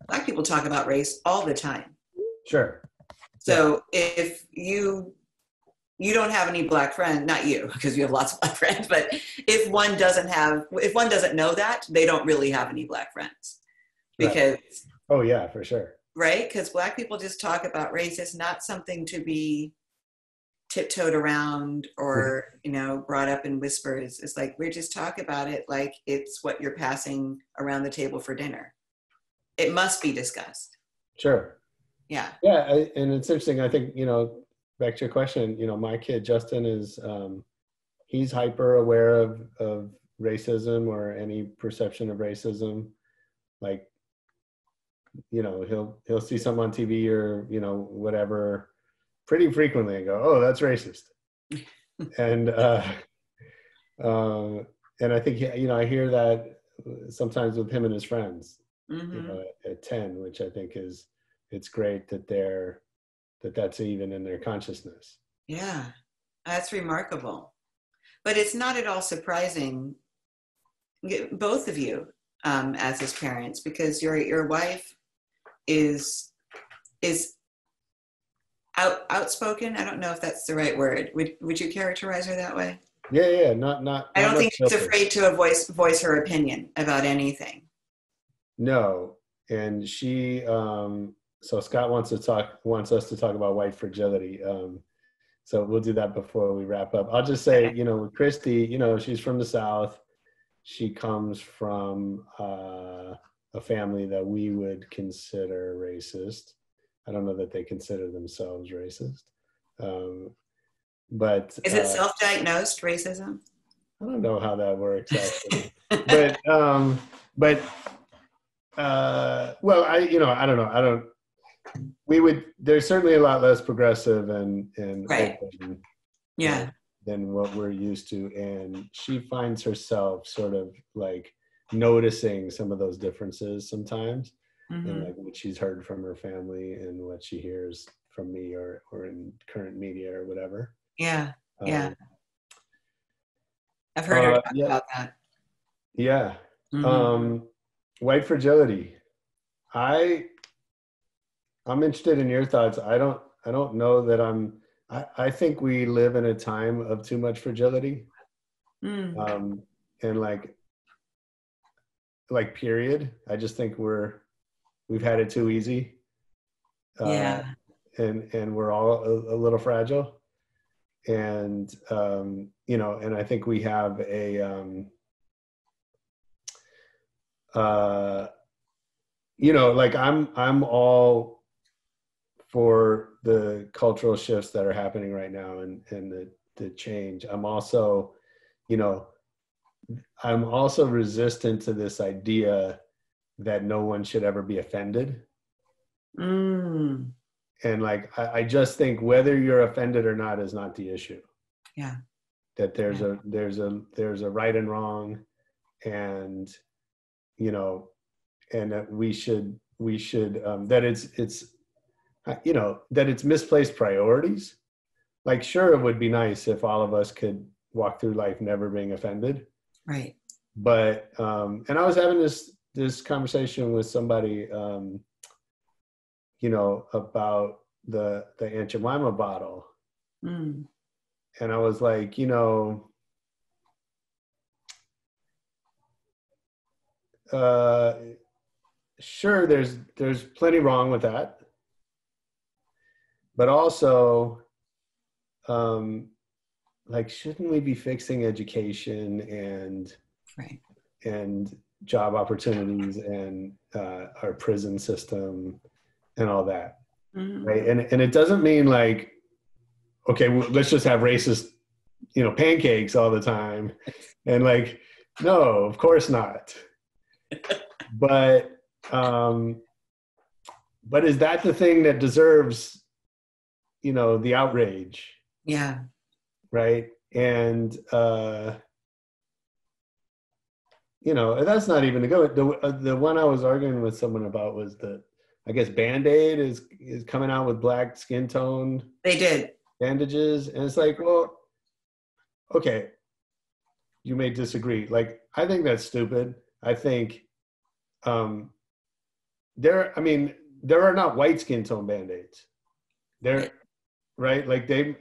talk about race all the time. Sure. So if you don't have any Black friends, not you, because you have lots of Black friends, but if one doesn't know that, they don't really have any Black friends. Because oh yeah, for sure. Right? Because Black people just talk about race. It's not something to be tiptoed around or brought up in whispers. It's like we just talk about it like it's what you're passing around the table for dinner. It must be discussed. Sure. Yeah. And it's interesting. I think back to your question. My kid Justin is he's hyper aware of racism or any perception of racism. Like he'll see something on TV or whatever pretty frequently and go, oh, that's racist. And I think I hear that sometimes with him and his friends at 10, which I think it's great that that's even in their consciousness. Yeah, that's remarkable. But it's not at all surprising, both of you as his parents, because your wife is outspoken. I don't know if that's the right word. Would you characterize her that way? Yeah. Not. I don't think she's afraid to voice her opinion about anything. No, and she. So Scott wants us to talk about white fragility. So we'll do that before we wrap up. I'll just say, with Christy, she's from the South. She comes from a family that we would consider racist. I don't know that they consider themselves racist. But is it self-diagnosed racism? I don't know how that works actually. Well, I don't know. There's certainly a lot less progressive and open than what we're used to. And she finds herself sort of like noticing some of those differences sometimes. And like what she's heard from her family and what she hears from me or in current media or whatever. Yeah. I've heard her talk Yeah, about that. yeah. Mm-hmm. White fragility. I I'm interested in your thoughts. I don't know that I think we live in a time of too much fragility. Mm. And like period. I just think we've had it too easy. Uh, Yeah. and we're all a little fragile. And and I think we have a like I'm all for the cultural shifts that are happening right now, and the change. You know, I'm also resistant to this idea that no one should ever be offended. Mm. And like I just think whether you're offended or not is not the issue. Yeah. That Yeah. there's a right and wrong, and and that we should that it's that it's misplaced priorities. Like, sure, it would be nice if all of us could walk through life never being offended. Right. But and I was having this conversation with somebody about the Aunt Jemima bottle. Mm. And I was like, sure, there's plenty wrong with that, but also like, shouldn't we be fixing education Right. and job opportunities and our prison system and all that? Mm. Right. And it doesn't mean like, okay, well, let's just have racist pancakes all the time. And like, no, of course not. But is that the thing that deserves the outrage? Yeah. Right. And that's not even the go. The one I was arguing with someone about was I guess Band-Aid is coming out with black skin tone. They did. Bandages. And it's like, well, okay, you may disagree. Like, I think that's stupid. I think there are not white skin tone Band-Aids. They're right. Like Well,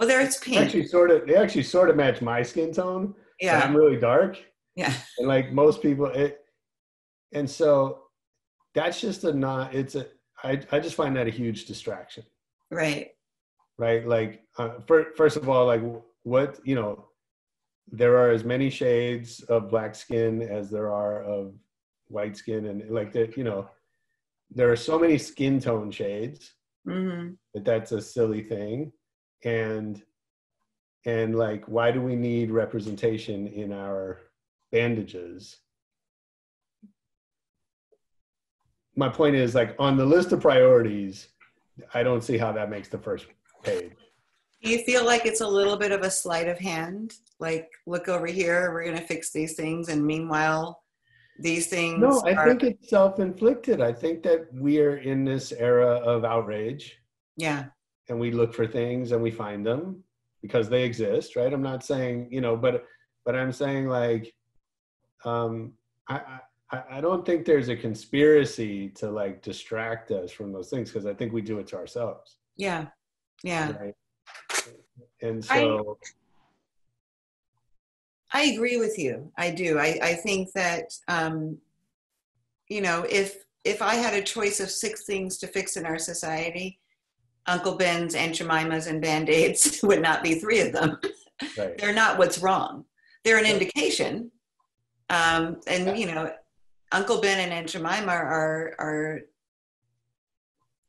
there it's pink. They actually sort of match my skin tone. Yeah. But I'm really dark. Yeah. And like most people, and so that's just I just find that a huge distraction. Right. Right. Like, first of all, like what, there are as many shades of black skin as there are of white skin. And like that, there are so many skin tone shades Mm-hmm. that's a silly thing. And like, why do we need representation in our bandages? My point is, like, on the list of priorities, I don't see how that makes the first page. Do you feel like it's a little bit of a sleight of hand? Like, look over here, we're going to fix these things. And meanwhile, these things No, I think it's self-inflicted. I think that we are in this era of outrage. Yeah. And we look for things and we find them because they exist, right? I'm not saying, but I'm saying, like, I don't think there's a conspiracy to like distract us from those things, because I think we do it to ourselves. Yeah. Yeah. Right? And so I agree with you. I do. I think that, if I had a choice of 6 things to fix in our society, Uncle Ben's, Aunt Jemima's, and Band-Aids would not be 3 of them. Right. They're not what's wrong. They're an indication. Uncle Ben and Aunt Jemima are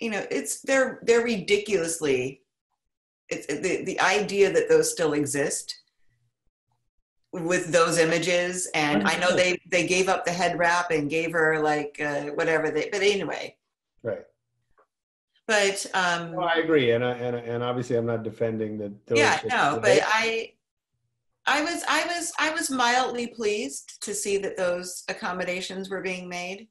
they're ridiculously, it's the idea that those still exist with those images. And I know they gave up the head wrap and gave her like whatever but anyway. Right. But no, I agree, and obviously I'm not defending the. Yeah, no, but I was mildly pleased to see that those accommodations were being made,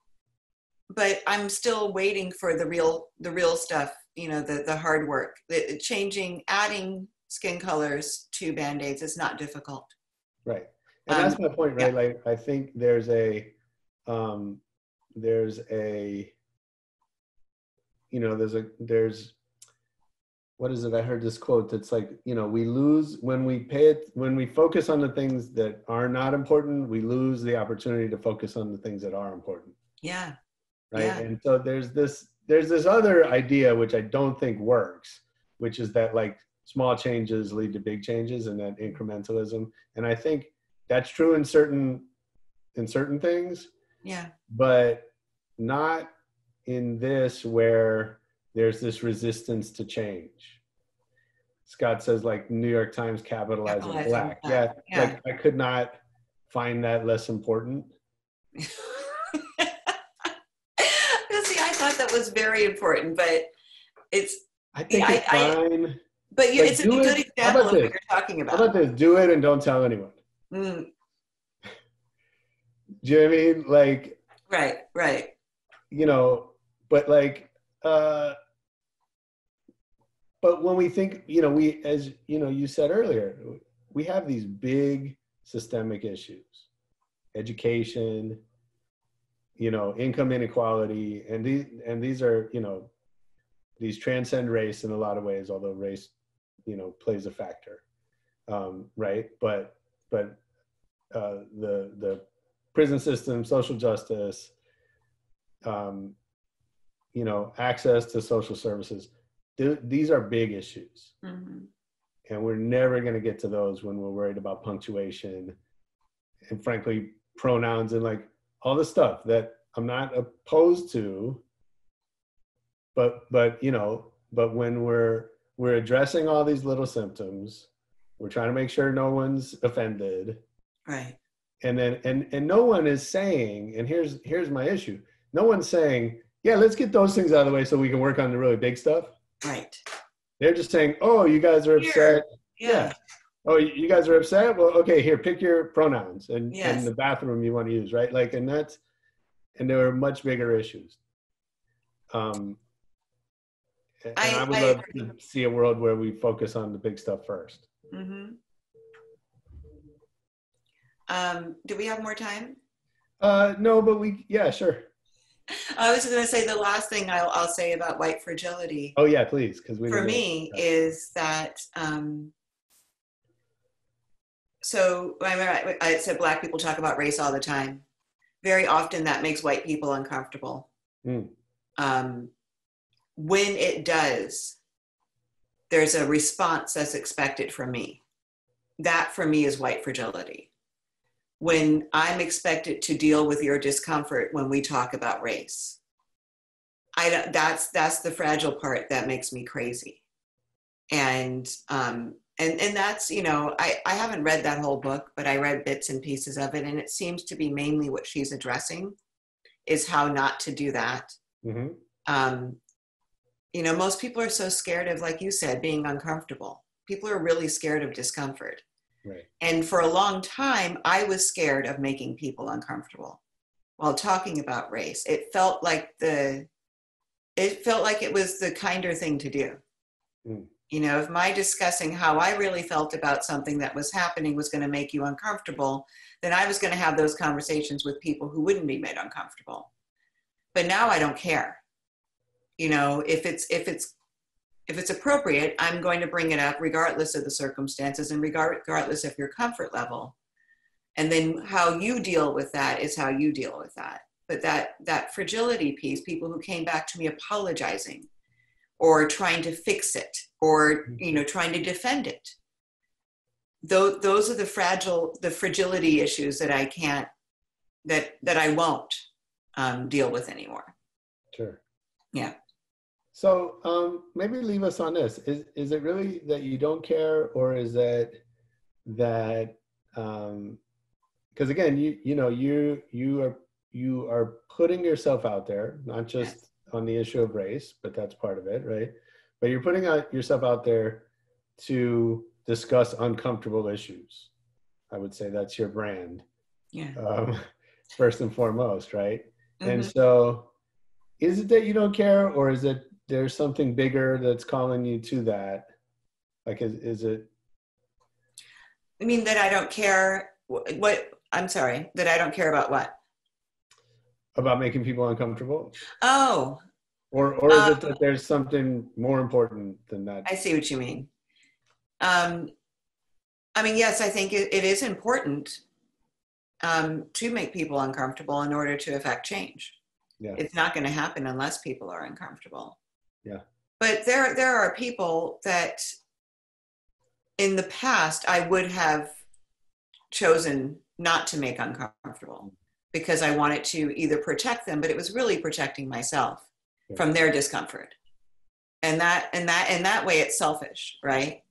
but I'm still waiting for the real stuff. The hard work. Adding skin colors to Band-Aids is not difficult. Right. And that's my point, right? Yeah. Like, I think there's a, you know, there's, what is it? I heard this quote that's like, you know, we lose when we focus on the things that are not important, we lose the opportunity to focus on the things that are important. Yeah. Right. Yeah. And so there's this other idea, which I don't think works, which is that like small changes lead to big changes, and that incrementalism. And I think that's true in certain things. Yeah. But not in this, where there's this resistance to change. Scott says, like, New York Times capitalizing Black. Yeah, Yeah. like I could not find that less important. See, I thought that was very important, but it's. I think it's fine. But like, it's a good example of what you're talking about. How about this? Do it and don't tell anyone. Mm. Do you know what I mean? Like. Right. You know, but like, but when we think, you know, we, as you know, you said earlier, we have these big systemic issues, education, you know, income inequality, and these are, you know, these transcend race in a lot of ways, although race, you know, plays a factor, right? But the prison system, social justice, you know, access to social services, these are big issues. Mm-hmm. And we're never going to get to those when we're worried about punctuation and, frankly, pronouns and like all the stuff that I'm not opposed to. But you know, but when we're addressing all these little symptoms, we're trying to make sure no one's offended. Right. And then and no one is saying, and here's my issue. No one's saying, yeah, let's get those things out of the way so we can work on the really big stuff. Right. They're just saying, oh, you guys are upset. Yeah. Oh, you guys are upset? Well, okay, here, pick your pronouns and Yes. the bathroom you want to use, right? Like, and there are much bigger issues. And I would love to see a world where we focus on the big stuff first. Mm-hmm. Do we have more time? No, but yeah, sure. I was going to say the last thing I'll say about white fragility. Oh yeah, please, because for me is that. So I said Black people talk about race all the time. Very often that makes white people uncomfortable. Mm. When it does, there's a response that's expected from me. That for me is white fragility. When I'm expected to deal with your discomfort when we talk about race, that's the fragile part that makes me crazy. And that's, you know, I haven't read that whole book, but I read bits and pieces of it, and it seems to be mainly what she's addressing is how not to do that. Mm-hmm. You know, most people are so scared of, like you said, being uncomfortable. People are really scared of discomfort. Right. And for a long time, I was scared of making people uncomfortable while talking about race. It felt like it was the kinder thing to do. Mm. You know, if my discussing how I really felt about something that was happening was going to make you uncomfortable, then I was going to have those conversations with people who wouldn't be made uncomfortable. But now I don't care. You know, if it's appropriate, I'm going to bring it up regardless of the circumstances and regardless of your comfort level. And then how you deal with that is how you deal with that. But that fragility piece, people who came back to me apologizing or trying to fix it or, you know, trying to defend it. Those are the fragility issues that I can't, that I won't deal with anymore. Sure. Yeah. So maybe leave us on this. Is it really that you don't care, or is that because again, you are putting yourself out there, not just on the issue of race, but that's part of it, right? But you're putting yourself out there to discuss uncomfortable issues. I would say that's your brand. Yeah. First and foremost, right? Mm-hmm. And so, is it that you don't care, or is it there's something bigger that's calling you to that? Like, is it? I mean, that I don't care what, I'm sorry, that I don't care about what? About making people uncomfortable? Oh, Or is it that there's something more important than that? I see what you mean. I mean, yes, I think it is important to make people uncomfortable in order to affect change. Yeah. It's not going to happen unless people are uncomfortable. Yeah. But there are people that in the past I would have chosen not to make uncomfortable because I wanted to either protect them, but it was really protecting myself from their discomfort. And that way it's selfish, right?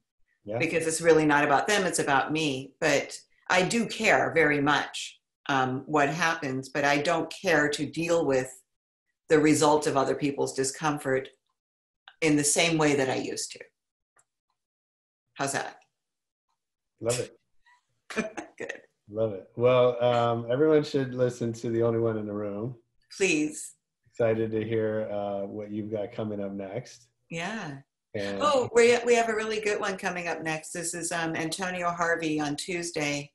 Yeah. Because it's really not about them, it's about me. But I do care very much what happens, but I don't care to deal with the result of other people's discomfort in the same way that I used to. How's that? Love it. Good. Love it. Well, everyone should listen to The Only One in the Room. Please. Excited to hear what you've got coming up next. Yeah. And Oh, we have a really good one coming up next. This is Antonio Harvey on Tuesday.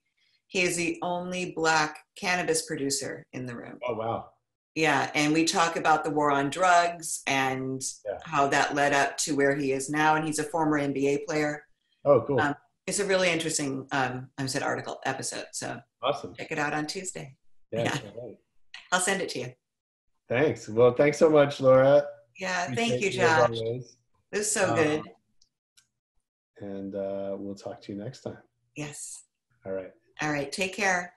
He is the only Black cannabis producer in the room. oh, wow. Yeah, and we talk about the war on drugs and how that led up to where he is now. And he's a former NBA player. Oh, cool. It's a really interesting, episode. So Awesome. Check it out on Tuesday. Yeah. Right. I'll send it to you. Thanks. Well, thanks so much, Laura. Yeah, thank you, Josh. This is so good. And we'll talk to you next time. Yes. All right. All right. Take care.